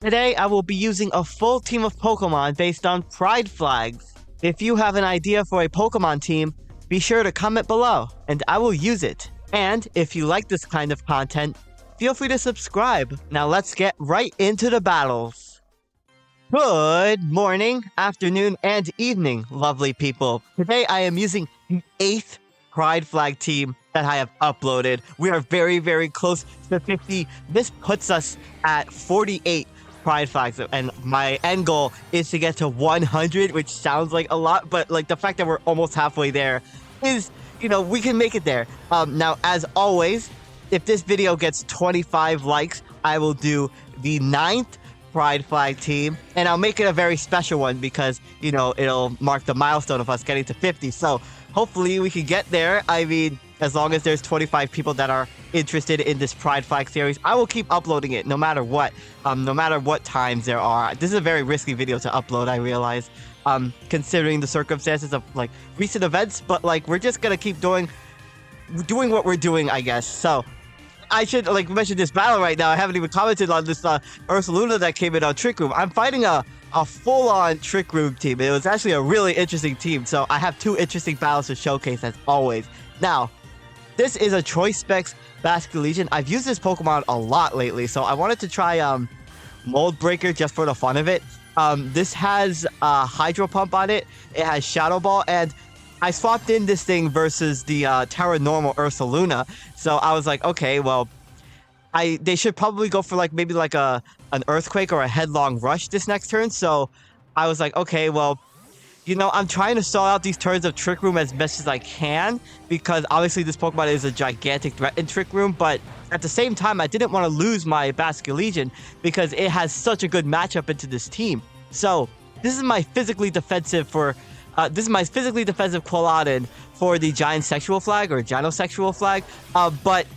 Today, I will be using a full team of Pokemon based on Pride flags. If you have an idea for a Pokemon team, be sure to comment below, and I will use it. And if you like this kind of content, feel free to subscribe. Now let's get right into the battles. Good morning, afternoon, and evening, lovely people. Today I am using the 8th Pride flag team that I have uploaded. We are very, very close to 50. This puts us at 48 Pride flags, and my end goal is to get to 100, which sounds like a lot, but like the fact that we're almost halfway there is, we can make it there. Now, as always, if this video gets 25 likes, I will do the 9th Pride flag team, and I'll make it a very special one because, it'll mark the milestone of us getting to 50. So hopefully we can get there. I mean, as long as there's 25 people that are interested in this Pride flag series, I will keep uploading it no matter what. No matter what times there are. This is a very risky video to upload, I realize, considering the circumstances of like recent events, but like we're just gonna keep doing what we're doing, I guess. So I should mention this battle right now. I haven't even commented on this Ursaluna that came in on Trick Room. I'm fighting a full-on Trick Room team. It was actually a really interesting team, so I have 2 interesting battles to showcase as always. Now, this is a Choice Specs Basculegion. I've used this Pokemon a lot lately, so I wanted to try Mold Breaker just for the fun of it. This has Hydro Pump on it. It has Shadow Ball, and I swapped in this thing versus the Terra Normal Ursaluna. So I was like, okay, well, they should probably go for maybe an Earthquake or a Headlong Rush this next turn. So I was like, okay, well, I'm trying to stall out these turns of Trick Room as best as I can, because obviously this Pokemon is a gigantic threat in Trick Room, but at the same time, I didn't want to lose my Basculegion because it has such a good matchup into this team. So this is my physically defensive Quilladin for the Giant Sexual Flag or Gynosexual Flag, but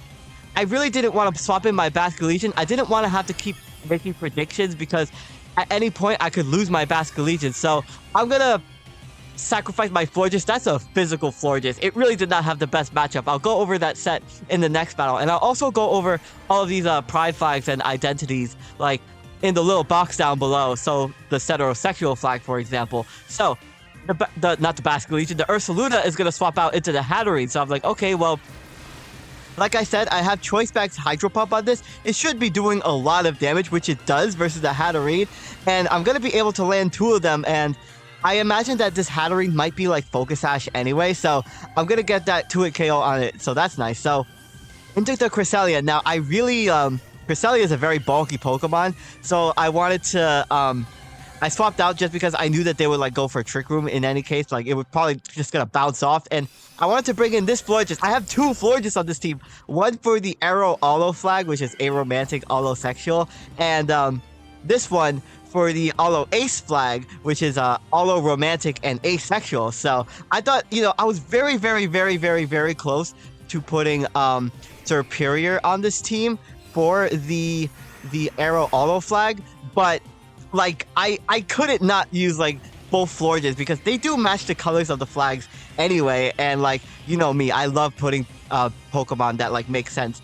I really didn't want to swap in my Basculegion. I didn't want to have to keep making predictions because at any point I could lose my Basculegion. So I'm gonna sacrifice my Florges. That's a physical Florges. It really did not have the best matchup. I'll go over that set in the next battle, and I'll also go over all of these Pride flags and identities like in the little box down below. So the Heterosexual flag, for example. So not the Basculegion, the Ursaluna is gonna swap out into the Hatterene. So I'm like, okay, well, like I said, I have Choice Specs Hydro Pump on this. It should be doing a lot of damage, which it does versus the Hatterene, and I'm gonna be able to land 2 of them. And I imagine that this Hatterene might be like Focus Sash anyway, so I'm gonna get that 2-hit KO on it, so that's nice. So into the Cresselia. Now I really Cresselia is a very bulky Pokemon, so I wanted to I swapped out just because I knew that they would go for a Trick Room in any case. It would probably just gonna bounce off, and I wanted to bring in this Florges. I have 2 Florges on this team. One for the Arrow Allo flag, which is Aromantic Allosexual, and this one for the Allo Ace flag, which is Allo Romantic and Asexual. So I thought, I was very, very, very, very, very close to putting Superior on this team for the Arrow Allo flag, but I couldn't not use both Florges because they do match the colors of the flags anyway, and me, I love putting Pokemon that make sense.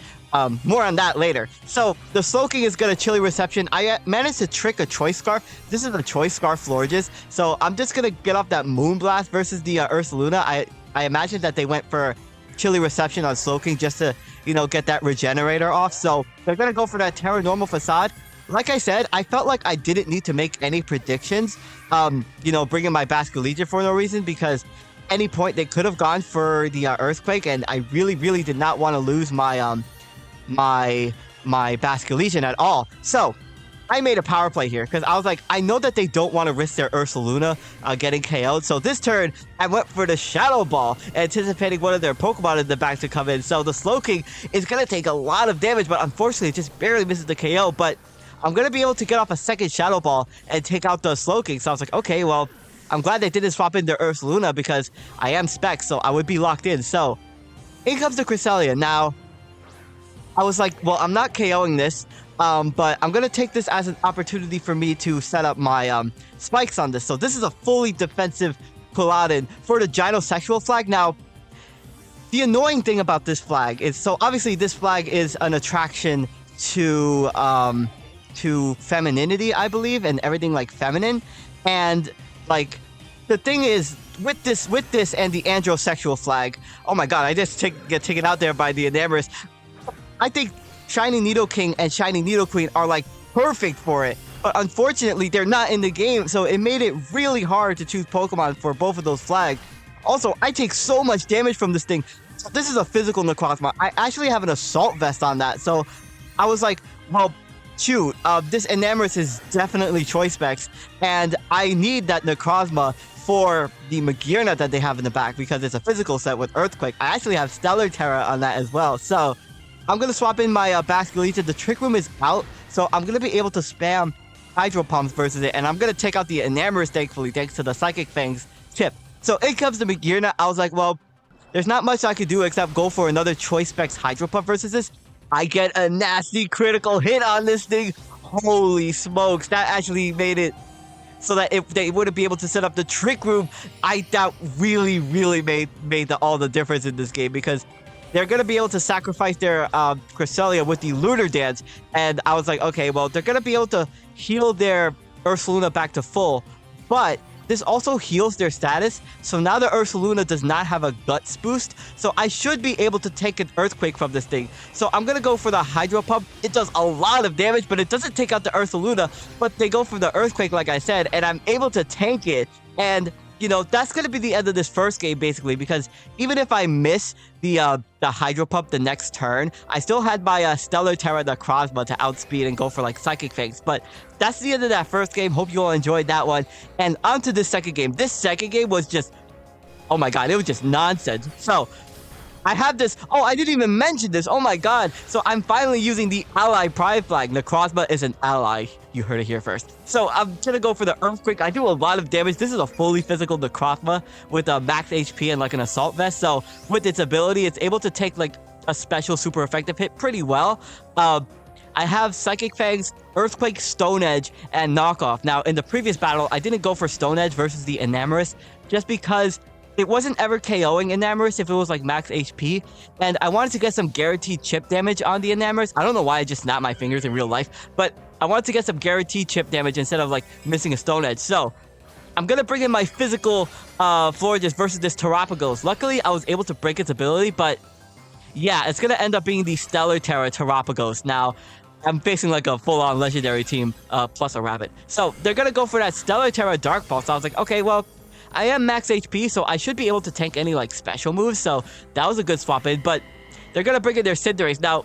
More on that later. So the Slowking is gonna Chilly Reception. I managed to trick a Choice Scarf. This is a Choice Scarf Florges, so I'm just gonna get off that Moonblast versus the Ursaluna. I imagine that they went for Chilly Reception on Slowking just to get that Regenerator off. So they're gonna go for that Terra Normal Facade. Like I said, I felt like I didn't need to make any predictions, bringing my Basculegion for no reason, because any point they could have gone for the Earthquake, and I really, really did not want to lose my my Basculegion at all. So I made a power play here because I was like, I know that they don't want to risk their Ursaluna getting KO'd. So this turn, I went for the Shadow Ball, anticipating one of their Pokemon in the back to come in. So the Slowking is going to take a lot of damage, but unfortunately it just barely misses the KO. But I'm going to be able to get off a second Shadow Ball and take out the Slowking. So I was like, okay, well, I'm glad they didn't swap in their Ursaluna because I am Specs, so I would be locked in. So in comes the Cresselia. Now, I was like, well, I'm not KOing this, but I'm going to take this as an opportunity for me to set up my spikes on this. So this is a fully defensive Quilladin for the Gynosexual flag. Now, the annoying thing about this flag is, so obviously this flag is an attraction to to femininity, I believe, and everything like feminine. And like the thing is with this and the androsexual flag, oh my god, I just get taken out there by the Enamorous. I think Shiny Nidoking and Shiny Nidoqueen are like perfect for it. But unfortunately, they're not in the game, so it made it really hard to choose Pokemon for both of those flags. Also, I take so much damage from this thing. So this is a physical Necrozma. I actually have an Assault Vest on that, so I was like, well, shoot, this Enamorous is definitely Choice Specs, and I need that Necrozma for the Magearna that they have in the back because it's a physical set with Earthquake. I actually have Stellar Terra on that as well, so I'm going to swap in my Basculegion. The Trick Room is out, so I'm going to be able to spam Hydro Pumps versus it, and I'm going to take out the Enamorous, thankfully, thanks to the Psychic Fangs chip. So in comes the Magearna. I was like, well, there's not much I could do except go for another Choice Specs Hydro Pump versus this. I get a nasty critical hit on this thing. Holy smokes, that actually made it so that if they wouldn't be able to set up the Trick Room, that really made all the difference in this game, because they're going to be able to sacrifice their Cresselia with the Lunar Dance. And I was like, okay, well, they're going to be able to heal their Ursaluna back to full. But this also heals their status. So now the Ursaluna does not have a Guts boost. So I should be able to take an Earthquake from this thing. So I'm going to go for the Hydro Pump. It does a lot of damage, but it doesn't take out the Ursaluna. But they go for the Earthquake, like I said, and I'm able to tank it. And you know, that's going to be the end of this first game, basically, because even if I miss the Hydro Pump the next turn, I still had my Stellar Terra Necrozma to outspeed and go for, like, Psychic Fangs. But that's the end of that first game. Hope you all enjoyed that one. And on to this second game. This second game was just, oh my god, it was just nonsense. So I have this. Oh, I didn't even mention this. Oh my god. So I'm finally using the Ally Pride flag. Necrozma is an ally. You heard it here first. So I'm gonna go for the Earthquake. I do a lot of damage. This is a fully physical Necrozma with a max HP and like an Assault Vest. So with its ability, it's able to take like a special super effective hit pretty well. I have Psychic Fangs, Earthquake, Stone Edge, and Knockoff. Now, in the previous battle, I didn't go for Stone Edge versus the Enamorous just because it wasn't ever KOing Enamorous if it was like max HP, and I wanted to get some guaranteed chip damage on the Enamorous. I don't know why I just snapped my fingers in real life, but I wanted to get some guaranteed chip damage instead of like missing a Stone Edge. So I'm gonna bring in my physical Florges versus this Terrapagos. Luckily, I was able to break its ability, but yeah, it's gonna end up being the Stellar Terra Terrapagos. Now, I'm facing like a full-on legendary team plus a rabbit. So they're gonna go for that Stellar Terra Dark Pulse. So I was like, okay, well, I am max HP, so I should be able to tank any like special moves. So that was a good swap in, but they're gonna bring in their Cinderace. Now,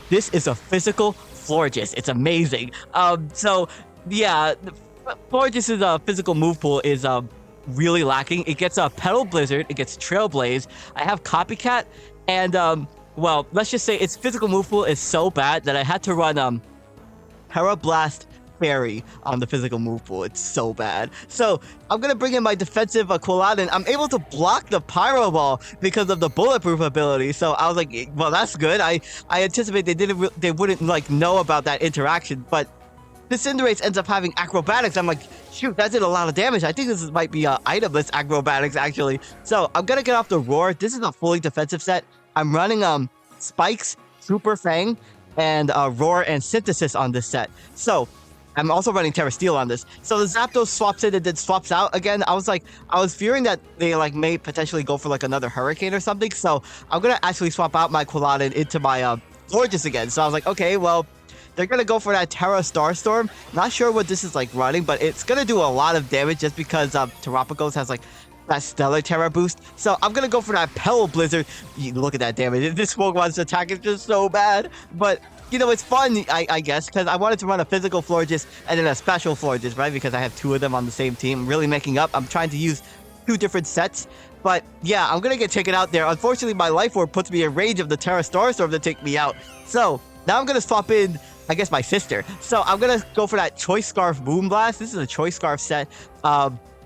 this is a physical Florges. It's amazing. So yeah, Florges' physical move pool is really lacking. It gets a Petal Blizzard, it gets Trailblaze. I have Copycat, and well, let's just say its physical move pool is so bad that I had to run Terra Blast Fairy on the physical move pool. It's so bad. So I'm gonna bring in my defensive Quilladin. I'm able to block the Pyro Ball because of the bulletproof ability. So I was like, well, that's good. I anticipate they wouldn't like know about that interaction, but the Cinderace ends up having Acrobatics. I'm like, shoot, that did a lot of damage. I think this might be itemless Acrobatics actually. So I'm gonna get off the Roar. This is a fully defensive set. I'm running Spikes, Super Fang, and Roar and Synthesis on this set. So I'm also running Terra Steel on this. So the Zapdos swaps in and then swaps out again. I was fearing that they like may potentially go for like another Hurricane or something. So I'm gonna actually swap out my Quilladin into my Florges again. So I was like, okay, well, they're gonna go for that Terra Starstorm. Not sure what this is like running, but it's gonna do a lot of damage just because Terrapagos has like that Stellar Terra boost. So I'm gonna go for that Petal Blizzard. Look at that damage. This Pokemon's attack is just so bad, but you know, it's fun, I guess, because I wanted to run a physical Florges and then a special Florges, right? Because I have two of them on the same team. Really making up. I'm trying to use two different sets. But yeah, I'm going to get taken out there. Unfortunately, my Life Orb puts me in range of the Terra Starstorm to take me out. So now I'm going to swap in, I guess, my sister. So I'm going to go for that Choice Scarf Moonblast. This is a Choice Scarf set,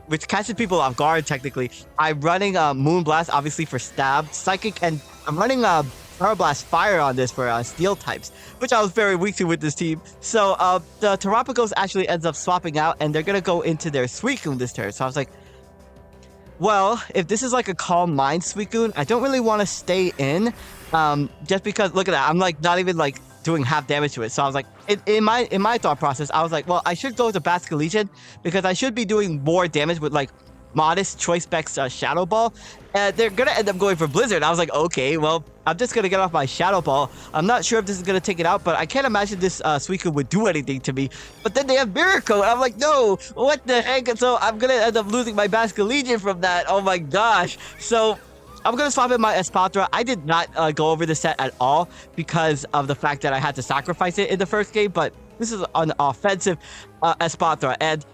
which catches people off guard, technically. I'm running Moonblast, obviously, for stab, Psychic, and I'm running Power Blast Fire on this for Steel types, which I was very weak to with this team. So the Terrapagos actually ends up swapping out, and they're gonna go into their Suicune this turn. So I was like, well, if this is like a Calm Mind Suicune, I don't really want to stay in, just because, look at that, I'm like not even like doing half damage to it. So I was like, in my thought process, I was like, well, I should go to Basculegion because I should be doing more damage with like modest choice specs Shadow Ball, and they're gonna end up going for Blizzard. I was like, okay, well, I'm just gonna get off my Shadow Ball. I'm not sure if this is gonna take it out, but I can't imagine this Suicune would do anything to me. But then they have Miracle, and I'm like, no, what the heck? And so I'm gonna end up losing my Basculegion from that. Oh my gosh. So I'm gonna swap in my Espatra. I did not go over the set at all because of the fact that I had to sacrifice it in the first game, but this is an offensive Espatra, and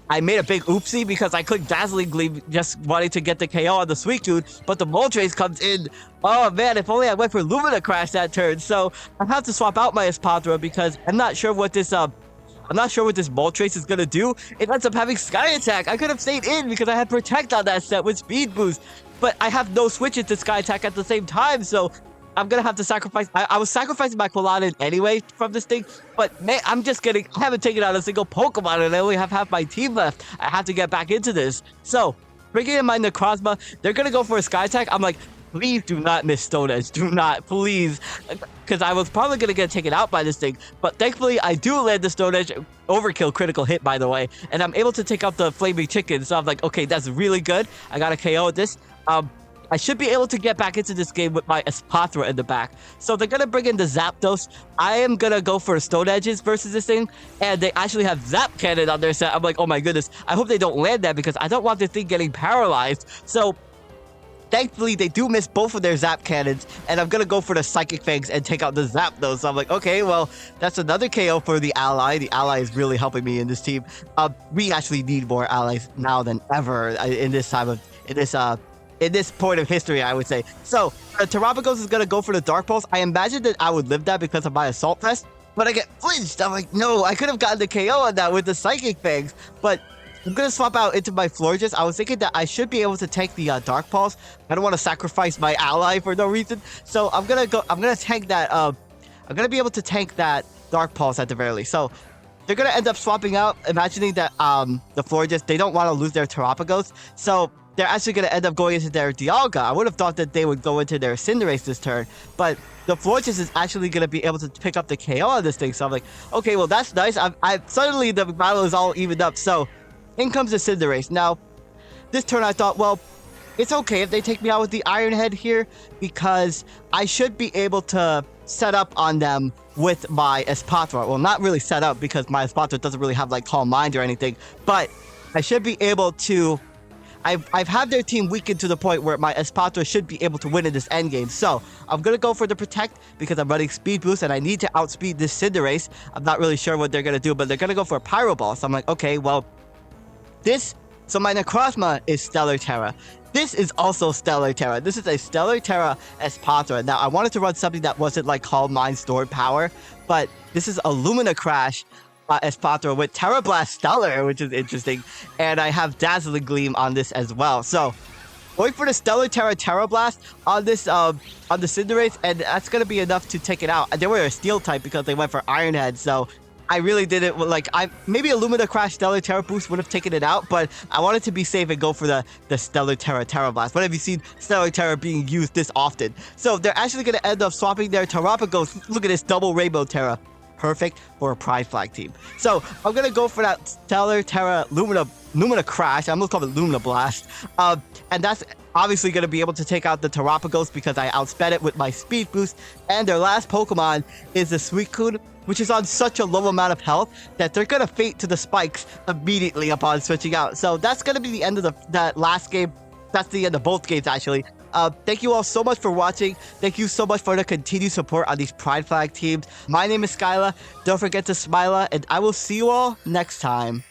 I made a big oopsie because I clicked Dazzling Gleam just wanting to get the KO on the Suicune, but the Moltres comes in. Oh man, if only I went for Lumina Crash that turn. So I have to swap out my Espatra because I'm not sure what this Moltres is gonna do. It ends up having Sky Attack. I could have stayed in because I had Protect on that set with Speed Boost, but I have no switches to Sky Attack at the same time, so I'm gonna have to sacrifice. I was sacrificing my Quilladin anyway from this thing, but man, I haven't taken out a single Pokemon and I only have half my team left. I have to get back into this. So, bringing in my Necrozma, they're gonna go for a Sky Attack. I'm like, please do not miss Stone Edge. Do not, please. Because I was probably gonna get taken out by this thing, but thankfully I do land the Stone Edge. Overkill critical hit, by the way, and I'm able to take out the Flaming Chicken. So I'm like, okay, that's really good. I got a KO at this. I should be able to get back into this game with my Espatra in the back. So they're going to bring in the Zapdos. I am going to go for Stone Edges versus this thing. And they actually have Zap Cannon on their set. I'm like, oh my goodness. I hope they don't land that because I don't want this thing getting paralyzed. So thankfully, they do miss both of their Zap Cannons. And I'm going to go for the Psychic Fangs and take out the Zapdos. So I'm like, okay, well, that's another KO for the Ally. The Ally is really helping me in this team. We actually need more allies now than ever in this time of... In this point of history, I would say. So, Terapagos is going to go for the Dark Pulse. I imagined that I would live that because of my Assault Vest, but I get flinched. I'm like, no, I could have gotten the KO on that with the Psychic Fangs, but I'm going to swap out into my Florges. I was thinking that I should be able to take the Dark Pulse. I don't want to sacrifice my ally for no reason, so I'm going to tank that, I'm going to be able to tank that Dark Pulse at the very least. So, they're going to end up swapping out, imagining that the Florges, they don't want to lose their Terapagos, so they're actually going to end up going into their Dialga. I would have thought that they would go into their Cinderace this turn, but the Florges is actually going to be able to pick up the KO on this thing. So I'm like, okay, well, that's nice. Suddenly the battle is all evened up. So in comes the Cinderace. Now, this turn I thought, well, it's okay if they take me out with the Iron Head here because I should be able to set up on them with my Espatra. Well, not really set up because my Espatra doesn't really have like Calm Mind or anything, but I should be able to... I've had their team weakened to the point where my Espatra should be able to win in this endgame. So, I'm going to go for the Protect because I'm running Speed Boost and I need to outspeed this Cinderace. I'm not really sure what they're going to do, but they're going to go for a Pyro Ball. So, I'm like, okay, well, so my Necrozma is Stellar Terra. This is also Stellar Terra. This is a Stellar Terra Espatra. Now, I wanted to run something that wasn't like Calm Mind Stored Power, but this is a Lumina Crash Espatra with Terra Blast Stellar, which is interesting, and I have Dazzling Gleam on this as well. So, going for the Stellar Terra Blast on this on the Cinderace, and that's gonna be enough to take it out. They were a Steel type because they went for Iron Head, so I really didn't like. Maybe a Lumina Crash Stellar Terra boost would have taken it out, but I wanted to be safe and go for the Stellar Terra Blast. When have you seen Stellar Terra being used this often? So they're actually gonna end up swapping their Terapagos. Look at this double Rainbow Terra. Perfect for a Pride Flag team. So I'm gonna go for that Stellar Terra Lumina Crash. I'm gonna call it Lumina Blast. And that's obviously gonna be able to take out the Terapagos because I outsped it with my Speed Boost. And their last Pokemon is the Suicune, which is on such a low amount of health that they're gonna fate to the spikes immediately upon switching out. So that's gonna be the end of that last game. That's the end of both games, actually. Thank you all so much for watching. Thank you so much for the continued support on these Pride Flag teams. My name is SkyLaaa. Don't forget to smile, and I will see you all next time.